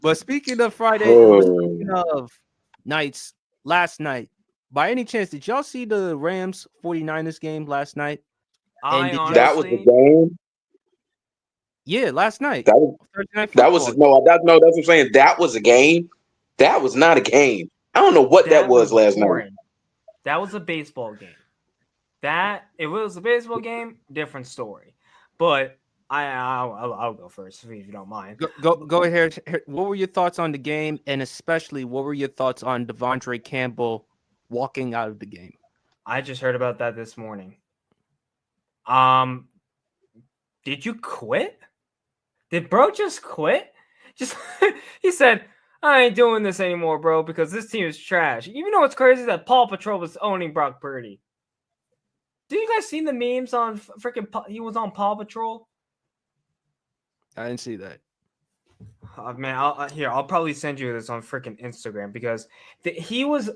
But speaking of Friday, but Oh, speaking of nights, last night, by any chance, did y'all see the Rams 49ers game last night? And I did that y'all was the honestly, game. yeah, last night. That was Thursday night that was football. no, that no. That's what I'm saying. That was a game. That was not a game. I don't know what that that was was last night. boring. That was a baseball game. That if it was a baseball game, different story. But I'll go first if you don't mind. Go ahead. What were your thoughts on the game, and especially what were your thoughts on DeAndre Campbell walking out of the game? I just heard about that this morning. Um, did you quit? Did bro just quit? Just he said, I ain't doing this anymore, bro, because this team is trash. You know what's crazy? That Paw Patrol was owning Brock Purdy. Do you guys seen the memes on freaking? He was on Paw Patrol. I didn't see that. Man, I'll probably send you this on freaking Instagram because he was.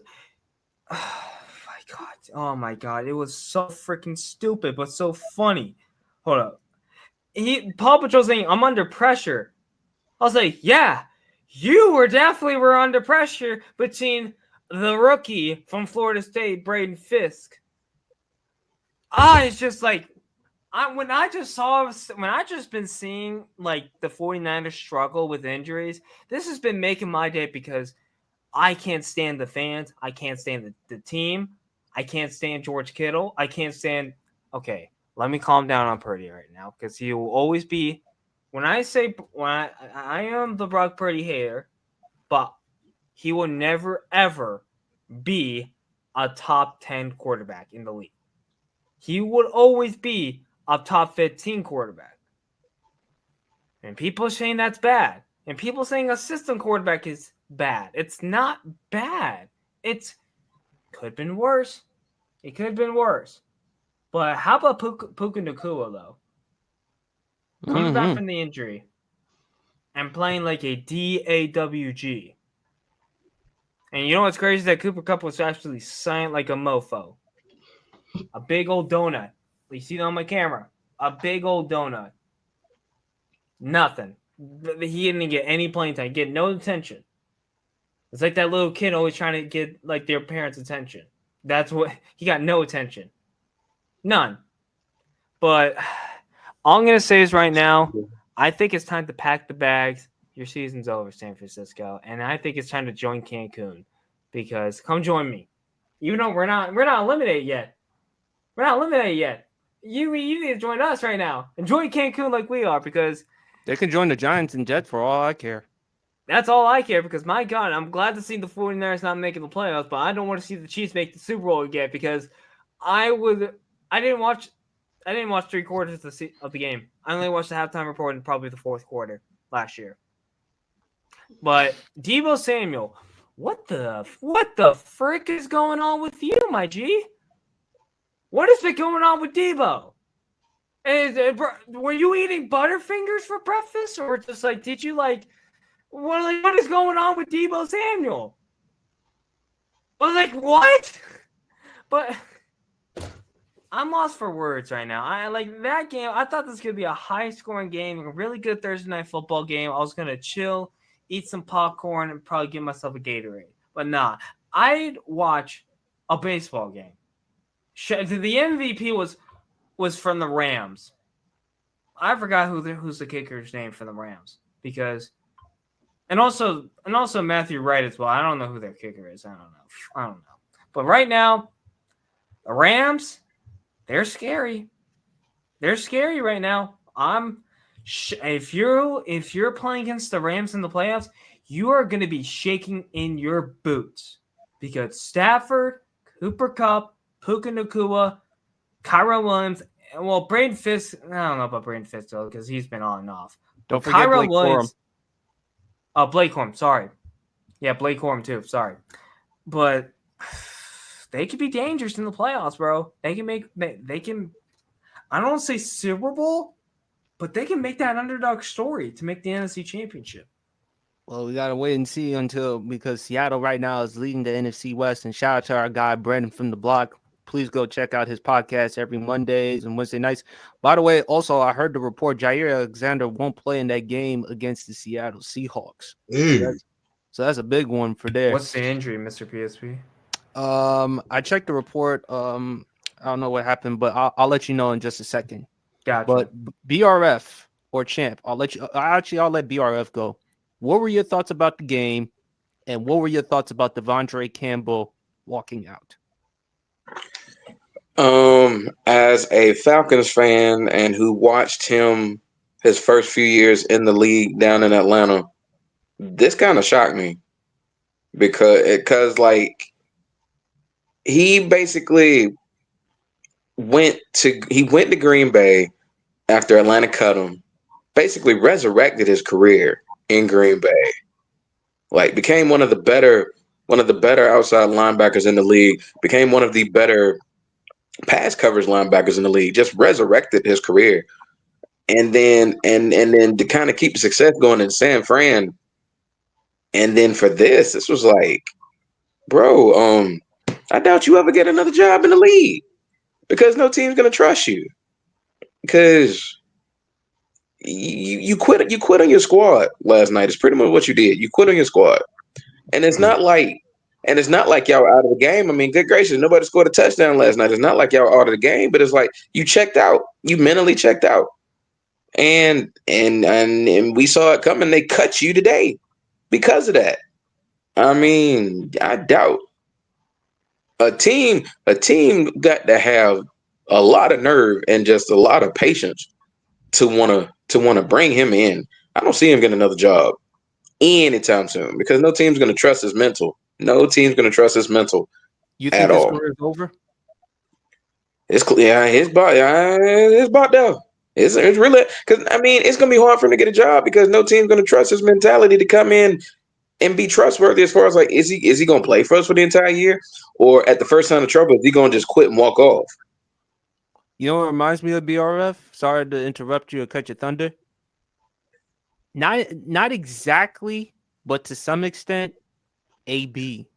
Oh my god! It was so freaking stupid, but so funny. Hold up. Paw Patrol's saying, I'm under pressure. I was like, yeah, you were under pressure between the rookie from Florida State, Braden Fisk. It's just like, when I just been seeing like the 49ers struggle with injuries, this has been making my day because I can't stand the fans. I can't stand the team. I can't stand George Kittle. I can't stand. Okay, let me calm down on Purdy right now because he will always be. When I am the Brock Purdy hater, but he will never ever be a top 10 quarterback in the league. He would always be a top 15 quarterback. And people are saying that's bad. And people saying a system quarterback is bad. It's not bad. It could have been worse. It could have been worse. But how about Puka Nacua, though? Coming back from the injury and playing like a DAWG. And you know what's crazy? That Cooper Kupp was actually silent like a mofo. A big old donut. You see it on my camera. A big old donut. Nothing. He didn't get any playing time. Get no attention. It's like that little kid always trying to get like their parents' attention. That's what he got. No attention. None. But all I'm gonna say is right now, I think it's time to pack the bags. Your season's over, San Francisco, and I think it's time to join Cancun because come join me. Even though we're not eliminated yet. We're not eliminated yet. You need to join us right now and join Cancun like we are because They can join the Giants and Jets for all I care. that's all I care because my God, I'm glad to see the 49ers not making the playoffs, but I don't want to see the Chiefs make the Super Bowl again because I didn't watch 3/4 of the game. I only watched the halftime report and probably the fourth quarter last year. But Deebo Samuel, what the frick is going on with you, my G? What has been going on with Deebo? Were you eating Butterfingers for breakfast, or just like did you like what is going on with Deebo Samuel? I was like, what? But I'm lost for words right now. I like that game. I thought this could be a high-scoring game, a really good Thursday night football game. I was gonna chill, eat some popcorn, and probably give myself a Gatorade. But nah, I'd watch a baseball game. The MVP was from the Rams. I forgot who's the kicker's name for the Rams because, and also Matthew Wright as well. I don't know who their kicker is. I don't know. But right now, the Rams, they're scary. They're scary right now. If you're playing against the Rams in the playoffs, you are going to be shaking in your boots because Stafford, Cooper Kupp, Puka Nacua, Kyron Williams, well, Braden Fisk. I don't know about Braden Fisk though because he's been on and off. Don't forget Blake Corum. Blake Corum. Sorry, yeah, Blake Corum too. Sorry, but they could be dangerous in the playoffs, bro. They can. I don't want to say Super Bowl, but they can make that underdog story to make the NFC Championship. Well, we gotta wait and see because Seattle right now is leading the NFC West. And shout out to our guy Brandon from the block. Please go check out his podcast every Mondays and Wednesday nights. By the way, also I heard the report Jair Alexander won't play in that game against the Seattle Seahawks. So that's a big one for there. What's the injury, Mr. PSP? I checked the report. I don't know what happened, but I'll let you know in just a second. Gotcha. But BRF or Champ, I'll let BRF go. What were your thoughts about the game, and what were your thoughts about DeAndre Campbell walking out? As a Falcons fan and who watched him his first few years in the league down in Atlanta, this kind of shocked me because like he basically went to Green Bay after Atlanta cut him, basically resurrected his career in Green Bay. Like became one of the better outside linebackers in the league, became one of the better pass coverage linebackers in the league, just resurrected his career. And then to kind of keep the success going in San Fran. And then for this was like, bro, I doubt you ever get another job in the league because no team's gonna trust you. Because you quit on your squad last night. It's pretty much what you did. You quit on your squad. And it's not like y'all out of the game. I mean, good gracious, nobody scored a touchdown last night. It's not like y'all out of the game, but it's like you checked out. You mentally checked out. And we saw it coming. They cut you today because of that. I mean, I doubt a team got to have a lot of nerve and just a lot of patience to wanna bring him in. I don't see him getting another job anytime soon because no team's gonna trust his mental. No team's gonna trust his mental. You think his career is over? His bought down. It's really because I mean it's gonna be hard for him to get a job because no team's gonna trust his mentality to come in and be trustworthy as far as like is he gonna play for us for the entire year or at the first sign of trouble is he gonna just quit and walk off? You know what reminds me of BRF? Sorry to interrupt you or cut your thunder. Not exactly, but to some extent, AB.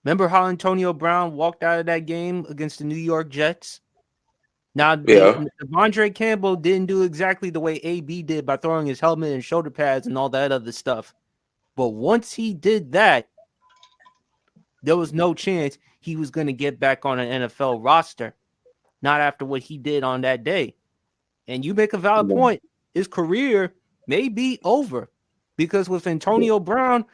Remember how Antonio Brown walked out of that game against the New York Jets? Now, DeAndre Campbell didn't do exactly the way AB did by throwing his helmet and shoulder pads and all that other stuff. But once he did that, there was no chance he was going to get back on an NFL roster. Not after what he did on that day. And you make a valid point. His career may be over because with Antonio Brown,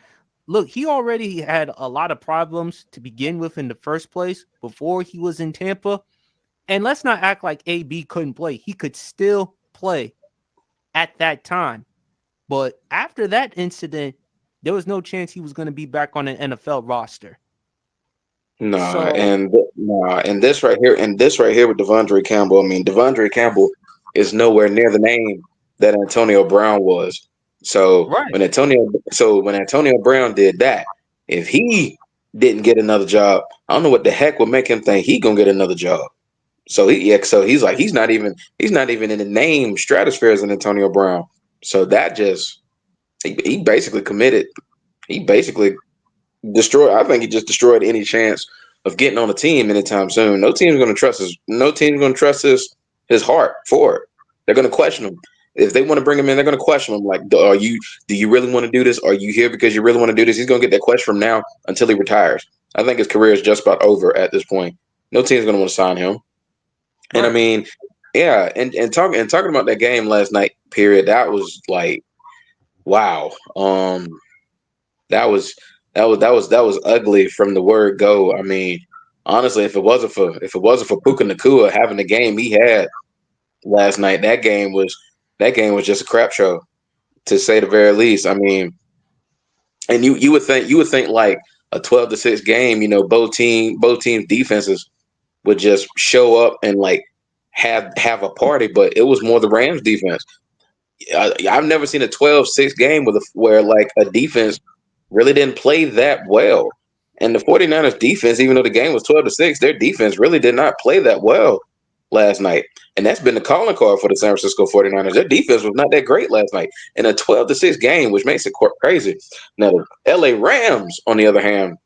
look, he already had a lot of problems to begin with in the first place before he was in Tampa. And let's not act like AB couldn't play. He could still play at that time. But after that incident, there was no chance he was going to be back on an NFL roster. And this right here with De'Vondre Campbell. I mean, De'Vondre Campbell is nowhere near the name that Antonio Brown was. So when Antonio Brown did that, if he didn't get another job, I don't know what the heck would make him think he gonna get another job. So he's like he's not even in the name stratosphere as an Antonio Brown. So that just he basically committed. He basically destroyed. I think he just destroyed any chance of getting on a team anytime soon. No team's going to trust his. No team's going to trust his heart for it. They're going to question him if they want to bring him in. They're going to question him. Like, do you really want to do this? Are you here because you really want to do this? He's going to get that question from now until he retires. I think his career is just about over at this point. No team's going to want to sign him. Right. And I mean, yeah, and talking about that game last night. Period. That was like, wow. That was ugly from the word go. I mean, honestly, if it wasn't for Puka Nacua having the game he had last night, that game was just a crap show, to say the very least. I mean, and you would think like a 12-6 game, you know, both teams defenses would just show up and like have a party, but it was more the Rams defense. I've never seen a 12-6 game where like a defense really didn't play that well. And the 49ers defense, even though the game was 12-6, their defense really did not play that well last night. And that's been the calling card for the San Francisco 49ers. Their defense was not that great last night in a 12-6 game, which makes it crazy. Now, the LA Rams, on the other hand,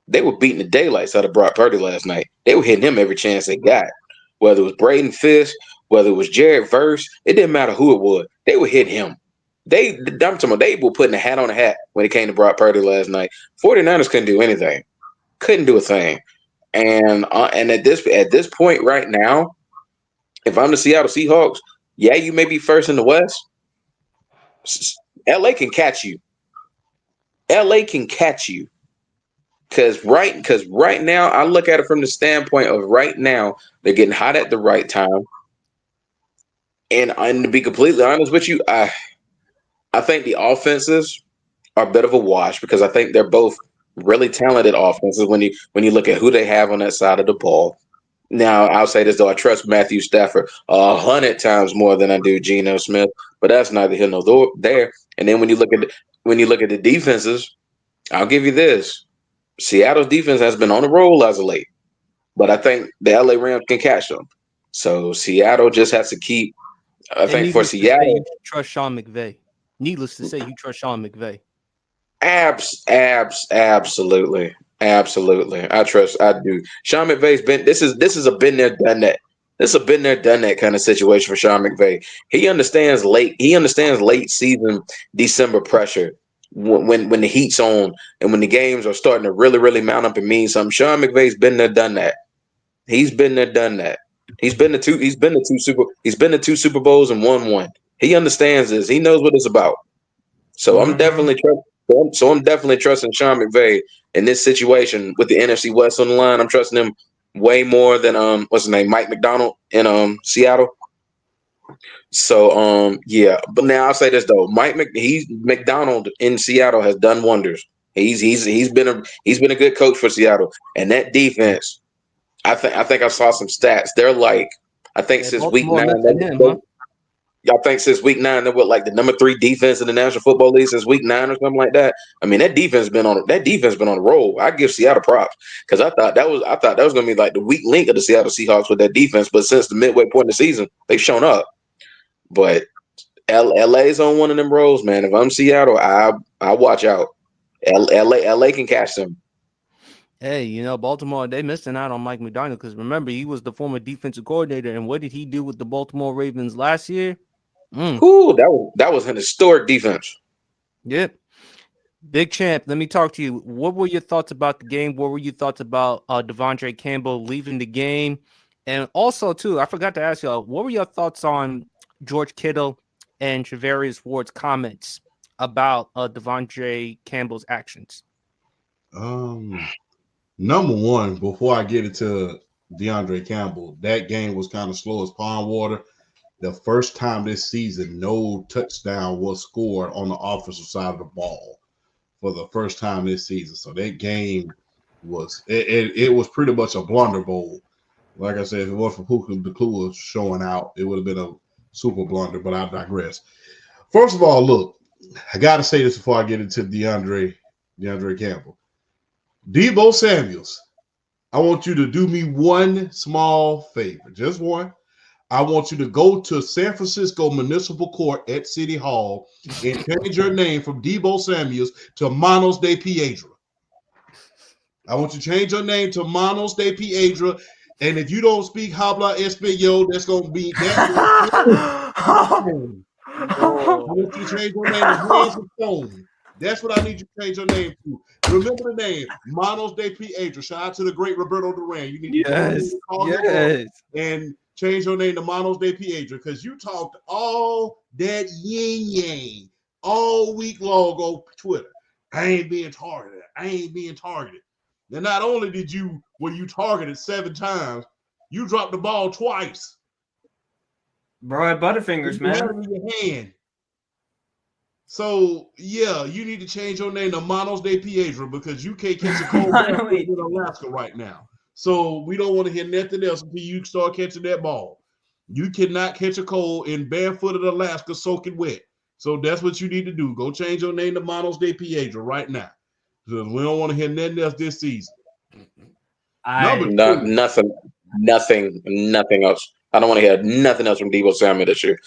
they were beating the daylights out of Brock Purdy last night. They were hitting him every chance they got. Whether it was Braden Fisk, whether it was Jared Verse, it didn't matter who it was. They were hitting him. They were putting a hat on a hat when it came to Brock Purdy last night. 49ers couldn't do anything. Couldn't do a thing. And at this point right now, if I'm the Seattle Seahawks, yeah, you may be first in the West. LA can catch you. LA can catch you. Because right now, I look at it from the standpoint of right now, they're getting hot at the right time. And to be completely honest with you, I think the offenses are a bit of a wash because I think they're both really talented offenses when you look at who they have on that side of the ball. Now, I'll say this though, I trust Matthew Stafford 100 times more than I do Geno Smith, but that's neither here nor there. And then when you look at the defenses, I'll give you this. Seattle's defense has been on a roll as of late, but I think the LA Rams can catch them. So Seattle just has to keep. I think for Seattle, you trust Sean McVay. Needless to say, you trust Sean McVay. Absolutely. I do. Sean McVay's been. This is a been there, done that. This is a been there, done that kind of situation for Sean McVay. He understands late season December pressure. When the heat's on and when the games are starting to really mount up and mean something, Sean McVay's been there, done that. He's been there, done that. He's been to two Super Bowls and won one. He understands this. He knows what it's about. So I'm definitely trusting Sean McVay in this situation with the NFC West on the line. I'm trusting him way more than what's his name, Mike McDonald in Seattle. So yeah, but now I'll say this though, McDonald in Seattle has done wonders. He's been a good coach for Seattle, and that defense, I think I saw some stats. They're like, I think since week 9, since week 9 they're like the number 3 defense in the National Football League since week 9 or something like that. I mean that defense been on a roll. I give Seattle props because I thought that was gonna be like the weak link of the Seattle Seahawks with that defense, but since the midway point in the season, they've shown up. But LA's on one of them rolls, man. If I'm Seattle, I watch out. LA can catch them. Hey, Baltimore, they missing out on Mike McDonald because remember, he was the former defensive coordinator. And what did he do with the Baltimore Ravens last year? Ooh, that was an historic defense. Yep. Big Champ, let me talk to you. What were your thoughts about the game? What were your thoughts about DeAndre Campbell leaving the game? And also, too, I forgot to ask y'all, what were your thoughts on George Kittle and Travarius Ward's comments about DeAndre Campbell's actions? Number one, before I get into DeAndre Campbell, that game was kind of slow as pond water. The first time this season, no touchdown was scored on the offensive side of the ball for the first time this season. So that game was it was pretty much a blunder bowl. Like I said, if it wasn't for Puka Nacua showing out, it would have been a super blunder, but I digress. First of all, look, I got to say this before I get into DeAndre Campbell. Deebo Samuel, I want you to do me one small favor, just one. I want you to go to San Francisco Municipal Court at City Hall and change your name from Deebo Samuel to Manos de Piedra. I want you to change your name to Manos de Piedra. And if you don't speak habla español, that's going to be that. I want you to change your name to Hands of Stone. That's what I need you to change your name to. Remember the name, Manos de Piedra. Shout out to the great Roberto Duran. You need to call him and change your name to Manos de Piedra because you talked all that yin-yang all week long on Twitter. I ain't being targeted. And not only were you targeted 7 times, you dropped the ball twice. Bro, I had Butterfingers, man. In your hand. So, yeah, you need to change your name to Manos de Piedra because you can't catch a cold in Alaska right now. So we don't want to hear nothing else until you start catching that ball. You cannot catch a cold in barefooted Alaska soaking wet. So that's what you need to do. Go change your name to Manos de Piedra right now. Because we don't want to hear nothing else this season. Nothing else. I don't want to hear nothing else from Deebo Samuel this year.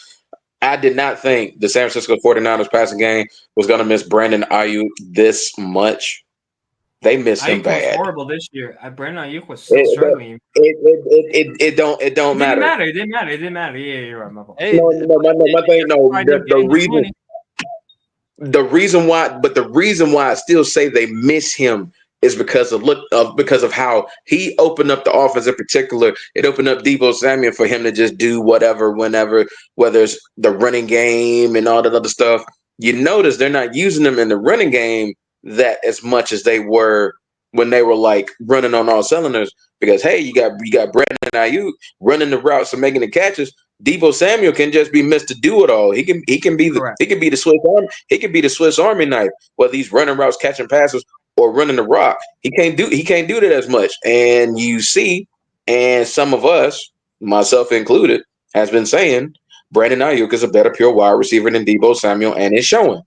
I did not think the San Francisco 49ers passing game was going to miss Brandon Ayuk this much. They miss him Ayuk bad. was horrible this year. Brandon Ayuk was still struggling. It don't matter. It didn't matter. Yeah, you're right. My fault. My thing. The reason why I still say they miss him is because of how he opened up the offense. In particular, it opened up Deebo Samuel for him to just do whatever, whenever, whether it's the running game and all that other stuff. You notice they're not using them in the running game that as much as they were when they were like running on all cylinders. Because hey, you got Brandon Ayuk running the routes and making the catches. Deebo Samuel can just be Mr. Do It All. He can be the Swiss Army. He can be the Swiss Army knife, whether he's running routes, catching passes, or running the rock. He can't do that as much. And you see, and some of us, myself included, has been saying Brandon Ayuk is a better pure wide receiver than Deebo Samuel, and it's showing.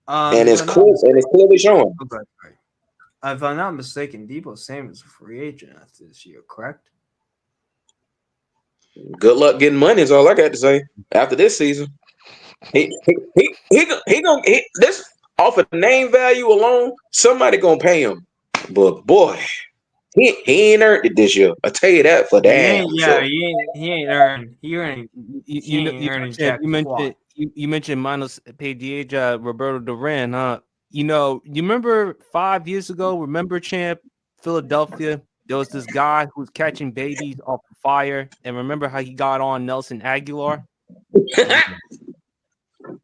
And it's clearly showing. Okay. If I'm not mistaken, Deebo Samuel is a free agent after this year, correct? Good luck getting money is all I got to say. After this season, he gonna this off of name value alone. Somebody gonna pay him, but boy, he ain't earned it this year. I tell you that for damn. He ain't earned. You mentioned minus paid DH Roberto Duran, huh? You remember 5 years ago? Remember, champ, Philadelphia? There was this guy who was catching babies off the fire, and remember how he got on Nelson Aguilar?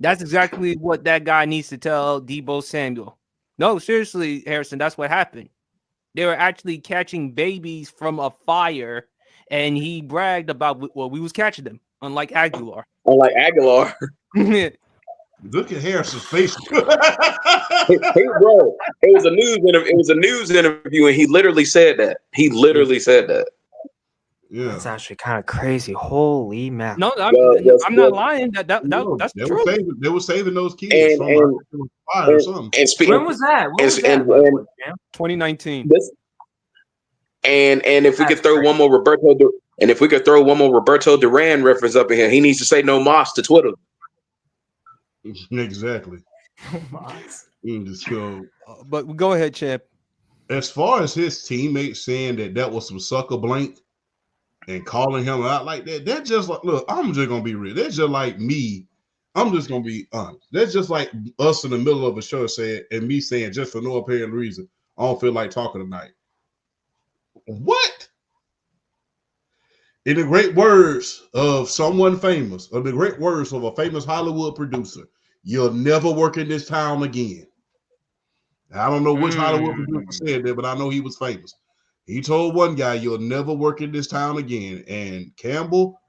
That's exactly what that guy needs to tell Deebo Samuel. No, seriously, Harrison, that's what happened. They were actually catching babies from a fire, and he bragged about we was catching them, unlike Aguilar. Look at Harrison's face. Bro, it was a news interview, and he literally said that. Yeah, that's actually kind of crazy. Holy man! No, I'm not lying. That's true. They were saving those kids from fire or something. When was that? 2019. And if we could throw one more Roberto Duran reference up in here, he needs to say no mas to Twitter. Exactly. So, but go ahead, champ. As far as his teammates saying that was some sucker blank and calling him out like that just like, look, I'm just gonna be real. That's just like me. I'm just gonna be honest. That's just like us in the middle of a show saying, and me saying just for no apparent reason, I don't feel like talking tonight. What? In the great words of someone famous, or the great words of a famous Hollywood producer, you'll never work in this town again. I don't know which Hollywood producer said that, but I know he was famous. He told one guy, you'll never work in this town again. And Campbell,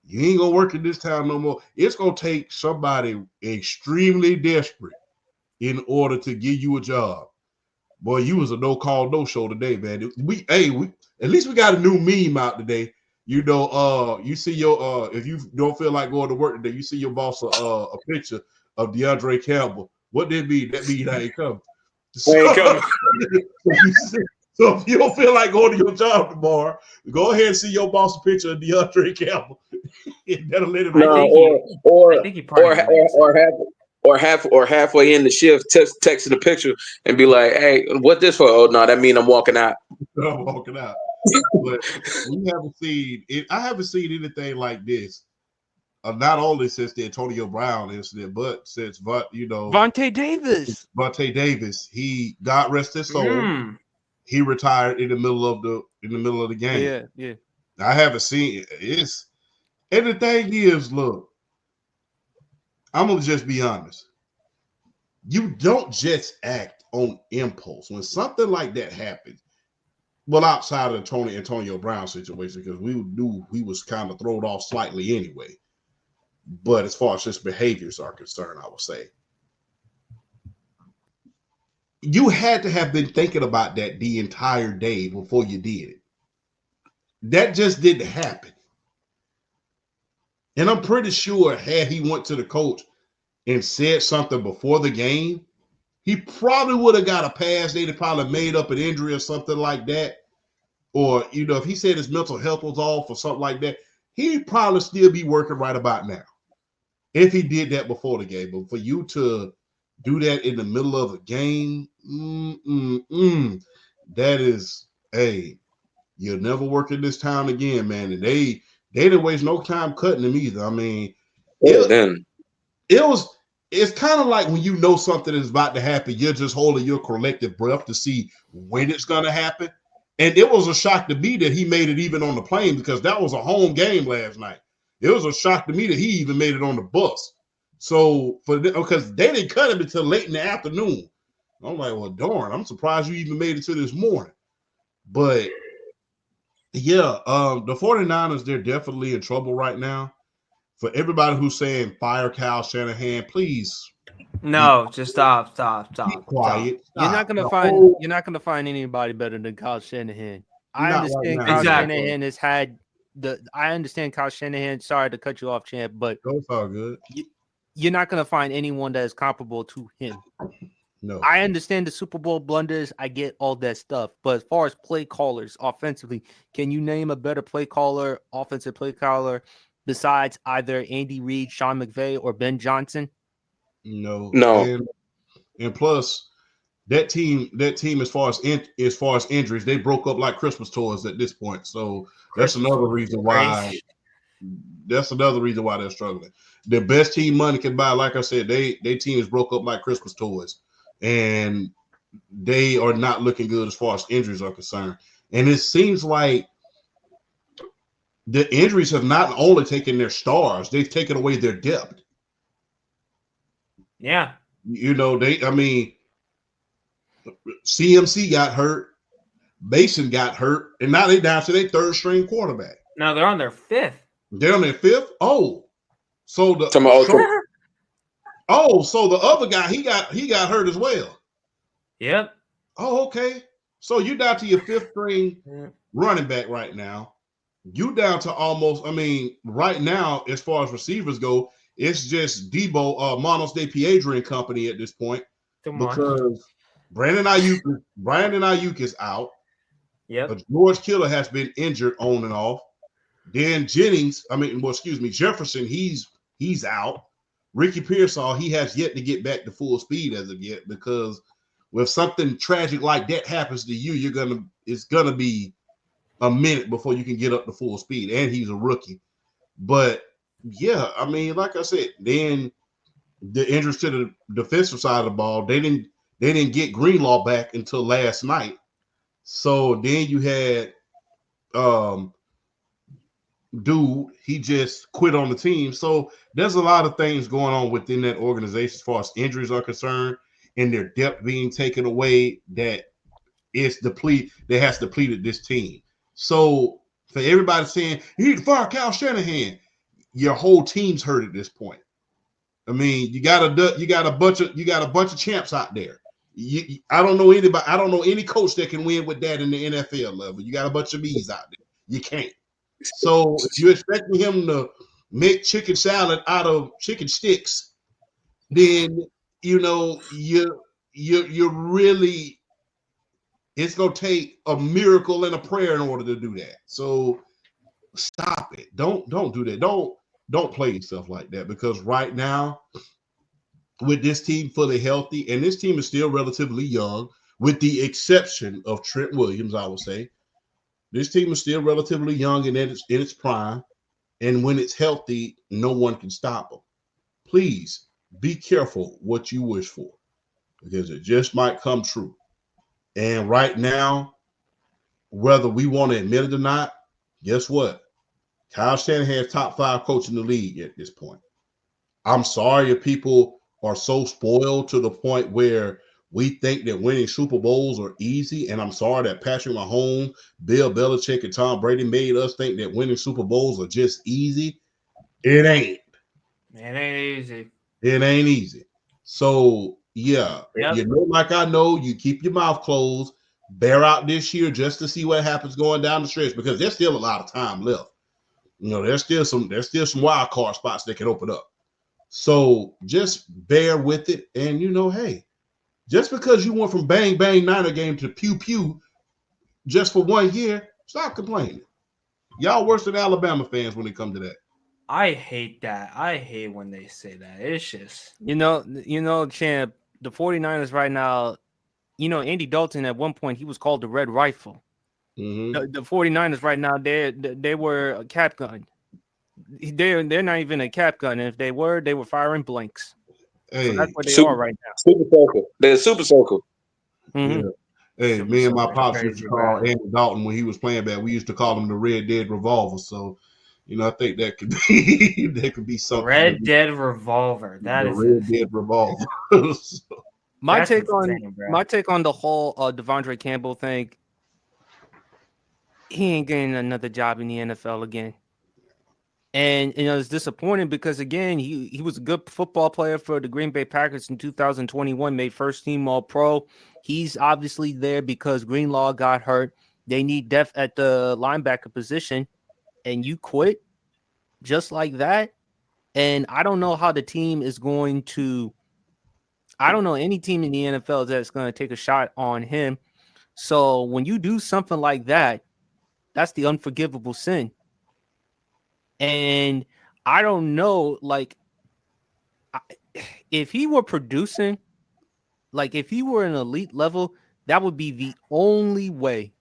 you ain't going to work in this town no more. It's going to take somebody extremely desperate in order to give you a job. Boy, you was a no-call, no-show today, man. We at least we got a new meme out today. You know, you see your if you don't feel like going to work today, you see your boss a picture of DeAndre Campbell. What did it mean? That mean I ain't coming. So if you don't feel like going to your job tomorrow, go ahead and see your boss a picture of DeAndre Campbell. That'll let him or halfway in the shift, texting a picture and be like, "Hey, what this for?" Oh no, that mean I'm walking out. I'm walking out. But we haven't seen it. I haven't seen anything like this. Not only since the Antonio Brown incident, but since Vontae Davis. He God rest his soul. He retired in the middle of the game. Yeah. I haven't seen it. And the thing is, look, I'm gonna just be honest. You don't just act on impulse when something like that happens. Well, outside of the Antonio Brown situation, because we knew he was kind of thrown off slightly anyway. But as far as his behaviors are concerned, I would say you had to have been thinking about that the entire day before you did it. That just didn't happen. And I'm pretty sure had he went to the coach and said something before the game, he probably would have got a pass. They'd have probably made up an injury or something like that. Or, if he said his mental health was off or something like that, he'd probably still be working right about now if he did that before the game. But for you to do that in the middle of a game, that is, hey, you'll never work in this town again, man. And they didn't waste no time cutting him either. I mean, it's kind of like when you know something is about to happen, you're just holding your collective breath to see when it's going to happen. And it was a shock to me that he made it even on the plane, because that was a home game last night. It was a shock to me that he even made it on the bus. So because they didn't cut him until late in the afternoon. I'm like, well, darn, I'm surprised you even made it to this morning. But yeah, the 49ers, they're definitely in trouble right now. For everybody who's saying fire Kyle Shanahan, please. No, just stop. Be quiet. Stop. You're not gonna find anybody better than Kyle Shanahan. I understand Kyle Shanahan has had I understand Kyle Shanahan. Sorry to cut you off, champ, but it's all good. You're not gonna find anyone that is comparable to him. No, I understand the Super Bowl blunders. I get all that stuff, but as far as play callers offensively, can you name a better offensive play caller besides either Andy Reid, Sean McVay, or Ben Johnson? No. And plus, that team, as far as injuries, they broke up like Christmas toys at this point. So that's another reason why. That's another reason why they're struggling. The best team money can buy, like I said, they team is broke up like Christmas toys, and they are not looking good as far as injuries are concerned. And it seems like the injuries have not only taken their stars, they've taken away their depth. Yeah. CMC got hurt, Mason got hurt, and now they're down to their third string quarterback. No, they're on their fifth. They're on their fifth? Oh. So the other guy, he got hurt as well. Yep. Oh, okay. So you're down to your fifth string running back right now. You down to almost, right now, as far as receivers go, it's just Deebo, Manos de Piedra and company at this point. Because Brandon Ayuk is out. Yep. George Kittle has been injured on and off. Then Jefferson, he's out. Ricky Pearsall, he has yet to get back to full speed as of yet, because when something tragic like that happens to you, it's gonna be a minute before you can get up to full speed, and he's a rookie. But yeah, like I said, then the injuries to the defensive side of the ball, they didn't get Greenlaw back until last night. So then you had he just quit on the team. So there's a lot of things going on within that organization as far as injuries are concerned, and their depth being taken away, that has depleted this team. So for everybody saying you need to fire Kyle Shanahan, your whole team's hurt at this point. You got a bunch of champs out there. I don't know anybody. I don't know any coach that can win with that in the NFL level. You got a bunch of bees out there. You can't. So if you're expecting him to make chicken salad out of chicken sticks, then you're really, it's gonna take a miracle and a prayer in order to do that. So stop it. Don't do that. Don't play yourself like that, because right now, with this team fully healthy, and this team is still relatively young, with the exception of Trent Williams, I would say. This team is still relatively young and in its prime, and when it's healthy, no one can stop them. Please be careful what you wish for, because it just might come true. And right now, whether we want to admit it or not, guess what? Kyle Shanahan is top 5 coach in the league at this point. I'm sorry if people are so spoiled to the point where we think that winning Super Bowls are easy, and I'm sorry that Patrick Mahomes, Bill Belichick, and Tom Brady made us think that winning Super Bowls are just easy. It ain't. It ain't easy. It ain't easy. So, yeah, Yep. Like I know, you keep your mouth closed, bear out this year just to see what happens going down the stretch, because there's still a lot of time left. There's still some wild card spots that can open up. So just bear with it, and hey, just because you went from bang bang Niner game to pew pew just for 1 year, stop complaining. Y'all worse than Alabama fans when it comes to that. I hate that. I hate when they say that. It's just champ. the 49ers right now, Andy Dalton at one point, he was called the Red Rifle. Mm-hmm. The 49ers right now, they were a cap gun. They're not even a cap gun. If they were firing blanks. So that's what they are right now. Super circle. They're super circle. Mm-hmm. Yeah. Hey, Super me and my circle. pops used to call Andy Dalton when he was playing back. We used to call him the Red Dead Revolver. So, I think that could be something. Red Dead Revolver. That the is Red Dead Revolver. My That's take insane, on the whole DeAndre Campbell thing. He ain't getting another job in the NFL again. And it's disappointing because again, he was a good football player for the Green Bay Packers in 2021, made first team All Pro. He's obviously there because Greenlaw got hurt. They need depth at the linebacker position, and you quit just like that. And I don't know how the team is going to. I don't know any team in the NFL that's going to take a shot on him. So when you do something like that, that's the unforgivable sin. And I don't know, like, if he were producing, like, if he were an elite level, that would be the only way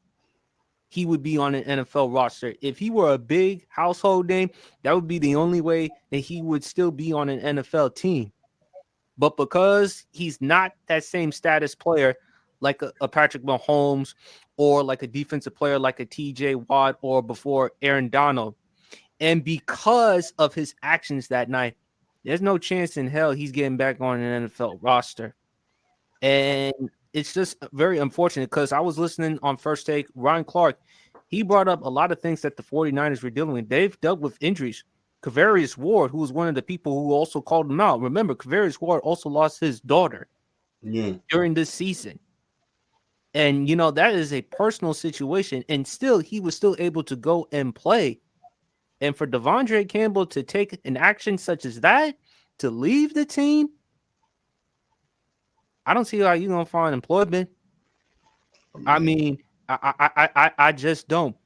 he would be on an NFL roster. If he were a big household name, that would be the only way that he would still be on an NFL team. But because he's not that same status player like a Patrick Mahomes or like a defensive player like a TJ Watt or before Aaron Donald, and because of his actions that night, there's no chance in hell he's getting back on an NFL roster. And it's just very unfortunate because I was listening on First Take. Ryan Clark, he brought up a lot of things that the 49ers were dealing with. They've dealt with injuries. Kavarius Ward, who was one of the people who also called him out. Remember, Kavarius Ward also lost his daughter during this season. And, that is a personal situation. And still, he was still able to go and play. And for DeAndre Campbell to take an action such as that, to leave the team, I don't see how you're going to find employment. I mean, I just don't.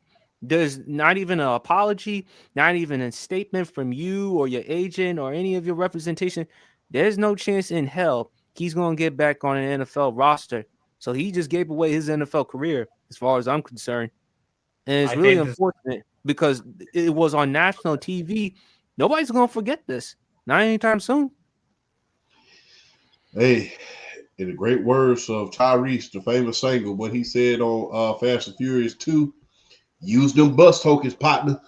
There's not even an apology, not even a statement from you or your agent or any of your representation. There's no chance in hell he's going to get back on an NFL roster. So he just gave away his NFL career, as far as I'm concerned. And it's really unfortunate because it was on national TV. Nobody's going to forget this. Not anytime soon. Hey, in the great words of Tyrese, the famous singer, what he said on Fast and Furious 2, use them bus tokens, partner.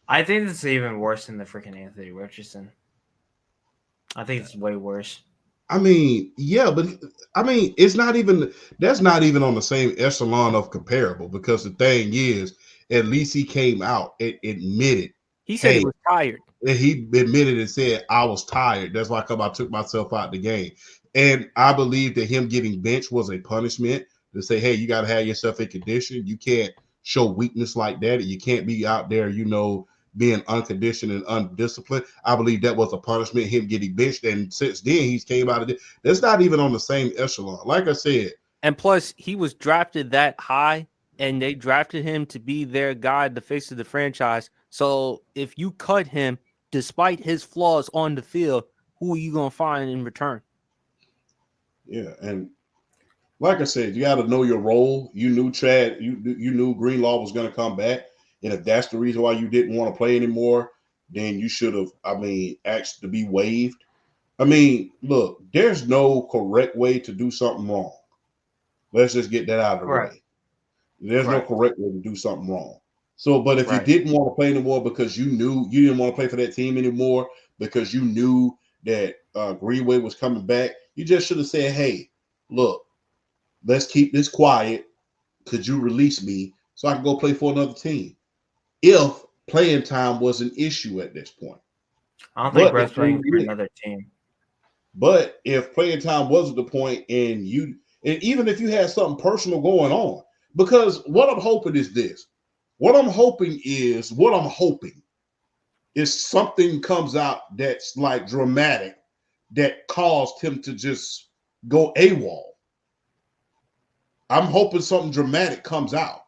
I think this is even worse than the freaking Anthony Richardson. I think it's way worse. I mean, yeah, but I mean, that's not even on the same echelon of comparable because the thing is, at least he came out and admitted. He said he was tired. And he admitted and said, I was tired. That's why I took myself out the game. And I believe that him getting benched was a punishment to say, hey, you got to have yourself in condition. You can't show weakness like that. You can't be out there, being unconditioned and undisciplined. I believe that was a punishment, him getting benched. And since then, he's came out of it. That's not even on the same echelon. Like I said. And plus, he was drafted that high, and they drafted him to be their guy, the face of the franchise. So if you cut him, despite his flaws on the field, who are you going to find in return? Yeah, and like I said, you got to know your role. You knew Chad, you knew Greenlaw was going to come back. And if that's the reason why you didn't want to play anymore, then you should have, asked to be waived. Look, there's no correct way to do something wrong. Let's just get that out of the way. There's no correct way to do something wrong. So, but if you didn't want to play anymore because you knew you didn't want to play for that team anymore because you knew that Greenway was coming back, you just should have said, hey, look, let's keep this quiet. Could you release me so I can go play for another team? If playing time was an issue at this point. I don't think Brett's playing for another team. But if playing time wasn't the point and even if you had something personal going on, because what I'm hoping is this. What I'm hoping is something comes out that's like dramatic that caused him to just go AWOL. I'm hoping something dramatic comes out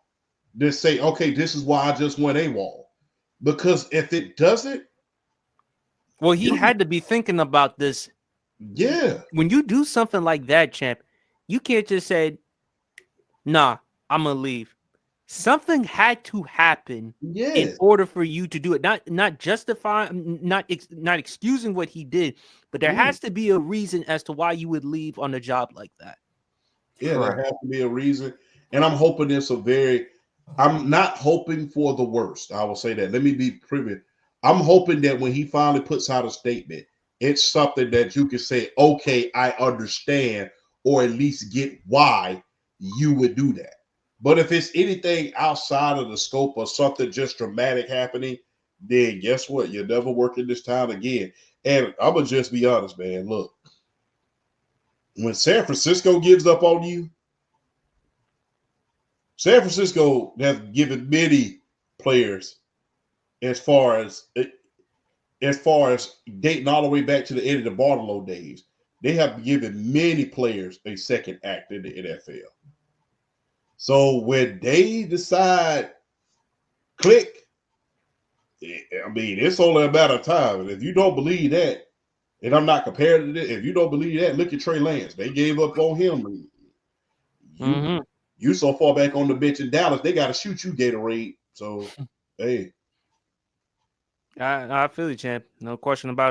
that say, okay, this is why I just went AWOL. Because if it doesn't. Well, he had to be thinking about this Yeah. When you do something like that, champ, you can't just say, "Nah, I'm gonna leave." Something had to happen in order for you to do it. Not justifying, not excusing what he did, but there has to be a reason as to why you would leave on a job like that. Yeah, there has to be a reason. And I'm hoping I'm not hoping for the worst. I will say that. Let me be privy. I'm hoping that when he finally puts out a statement, it's something that you can say, okay, I understand, or at least get why you would do that. But if it's anything outside of the scope of something just dramatic happening, then guess what? You'll never work in this town again. And I'm going to just be honest, man. Look, when San Francisco gives up on you, San Francisco has given many players as far as dating all the way back to the end of the Bartolo days. They have given many players a second act in the NFL. So when they decide click, I mean, it's only a matter of time. And if you don't believe that, and I'm not comparing to this, if you don't believe that, look at Trey Lance. They gave up on him. You so far back on the bench in Dallas, they got to shoot you, Gatorade. So, hey. I feel you, champ. No question about it.